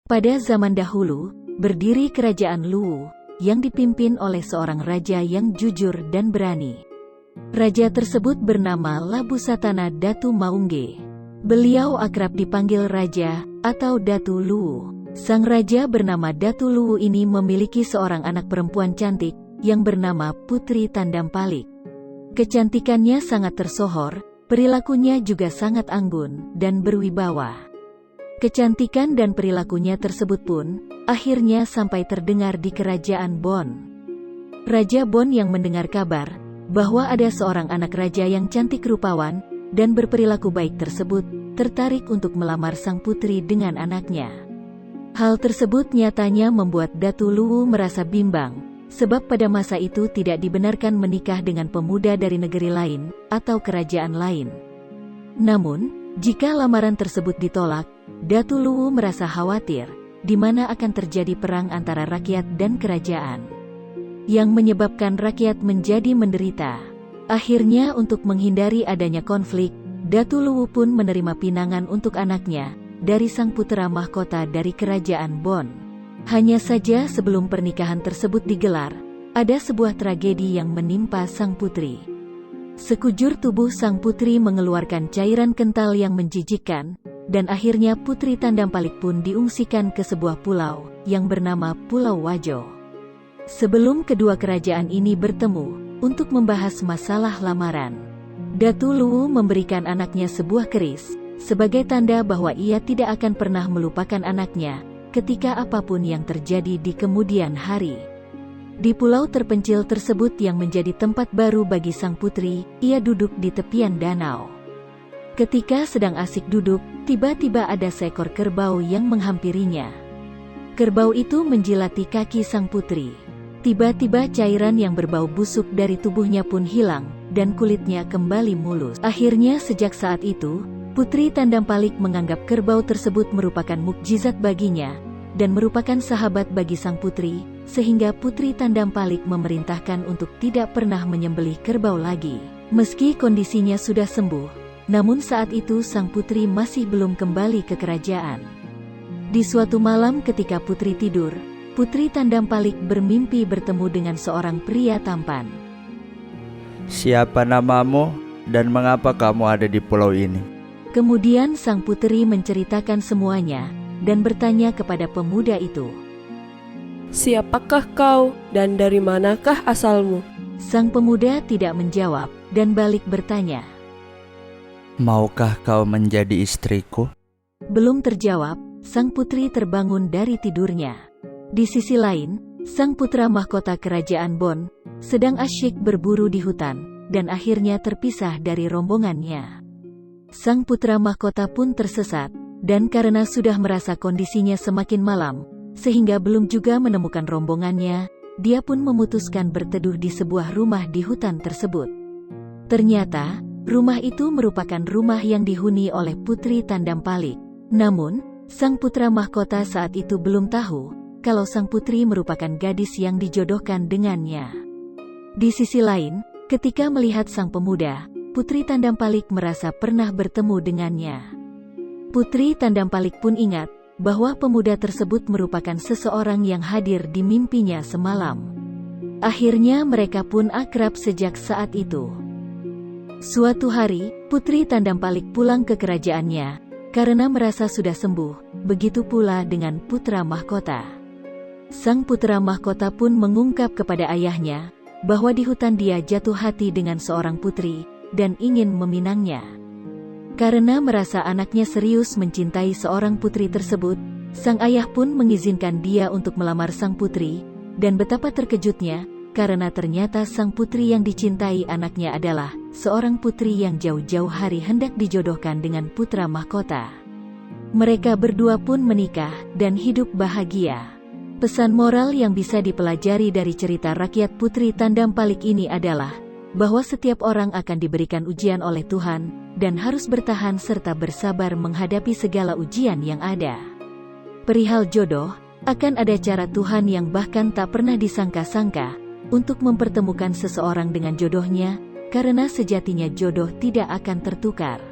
Pada zaman dahulu, berdiri kerajaan Luwu, yang dipimpin oleh seorang raja yang jujur dan berani. Raja tersebut bernama Labusatana Datu Maungge. Beliau akrab dipanggil Raja atau Datu Luwu. Sang raja bernama Datu Luwu ini memiliki seorang anak perempuan cantik, yang bernama Putri Tandampalik. Kecantikannya sangat tersohor, perilakunya juga sangat anggun dan berwibawa. Kecantikan dan perilakunya tersebut pun, akhirnya sampai terdengar di kerajaan Bon. Raja Bon yang mendengar kabar, bahwa ada seorang anak raja yang cantik rupawan, dan berperilaku baik tersebut, tertarik untuk melamar sang putri dengan anaknya. Hal tersebut nyatanya membuat Datu Luwu merasa bimbang, sebab pada masa itu tidak dibenarkan menikah dengan pemuda dari negeri lain, atau kerajaan lain. Namun, jika lamaran tersebut ditolak, Datu Luwu merasa khawatir, di mana akan terjadi perang antara rakyat dan kerajaan, yang menyebabkan rakyat menjadi menderita. Akhirnya untuk menghindari adanya konflik, Datu Luwu pun menerima pinangan untuk anaknya, dari sang putra mahkota dari kerajaan Bon. Hanya saja sebelum pernikahan tersebut digelar, ada sebuah tragedi yang menimpa sang putri. Sekujur tubuh sang putri mengeluarkan cairan kental yang menjijikkan, dan akhirnya Putri Tandampalik pun diungsikan ke sebuah pulau, yang bernama Pulau Wajo. Sebelum kedua kerajaan ini bertemu, untuk membahas masalah lamaran, Datu Luwu memberikan anaknya sebuah keris, sebagai tanda bahwa ia tidak akan pernah melupakan anaknya, ketika apapun yang terjadi di kemudian hari. Di pulau terpencil tersebut yang menjadi tempat baru bagi sang putri, ia duduk di tepian danau. Ketika sedang asik duduk, tiba-tiba ada seekor kerbau yang menghampirinya. Kerbau itu menjilati kaki sang putri. Tiba-tiba cairan yang berbau busuk dari tubuhnya pun hilang, dan kulitnya kembali mulus. Akhirnya sejak saat itu, Putri Tandampalik menganggap kerbau tersebut merupakan mukjizat baginya, dan merupakan sahabat bagi sang putri, sehingga Putri Tandampalik memerintahkan untuk tidak pernah menyembelih kerbau lagi. Meski kondisinya sudah sembuh, namun saat itu sang putri masih belum kembali ke kerajaan. Di suatu malam ketika putri tidur, Putri Tandampalik bermimpi bertemu dengan seorang pria tampan. "Siapa namamu dan mengapa kamu ada di pulau ini?" Kemudian sang putri menceritakan semuanya, dan bertanya kepada pemuda itu, "Siapakah kau dan dari manakah asalmu?" Sang pemuda tidak menjawab, dan balik bertanya, "Maukah kau menjadi istriku?" Belum terjawab, sang putri terbangun dari tidurnya. Di sisi lain, sang putra mahkota kerajaan Bon, sedang asyik berburu di hutan, dan akhirnya terpisah dari rombongannya. Sang putra mahkota pun tersesat, dan karena sudah merasa kondisinya semakin malam, sehingga belum juga menemukan rombongannya, dia pun memutuskan berteduh di sebuah rumah di hutan tersebut. Ternyata, rumah itu merupakan rumah yang dihuni oleh Putri Tandampalik. Namun, sang putra mahkota saat itu belum tahu, kalau sang putri merupakan gadis yang dijodohkan dengannya. Di sisi lain, ketika melihat sang pemuda, Putri Tandampalik merasa pernah bertemu dengannya. Putri Tandampalik pun ingat, bahwa pemuda tersebut merupakan seseorang yang hadir di mimpinya semalam. Akhirnya mereka pun akrab sejak saat itu. Suatu hari, Putri Tandampalik pulang ke kerajaannya, karena merasa sudah sembuh, begitu pula dengan putra mahkota. Sang putra mahkota pun mengungkap kepada ayahnya, bahwa di hutan dia jatuh hati dengan seorang putri, dan ingin meminangnya. Karena merasa anaknya serius mencintai seorang putri tersebut, sang ayah pun mengizinkan dia untuk melamar sang putri, dan betapa terkejutnya, karena ternyata sang putri yang dicintai anaknya adalah seorang putri yang jauh-jauh hari hendak dijodohkan dengan putra mahkota. Mereka berdua pun menikah, dan hidup bahagia. Pesan moral yang bisa dipelajari dari cerita rakyat Putri Tandampalik ini adalah, bahwa setiap orang akan diberikan ujian oleh Tuhan, dan harus bertahan serta bersabar menghadapi segala ujian yang ada. Perihal jodoh, akan ada cara Tuhan yang bahkan tak pernah disangka-sangka, untuk mempertemukan seseorang dengan jodohnya, karena sejatinya jodoh tidak akan tertukar.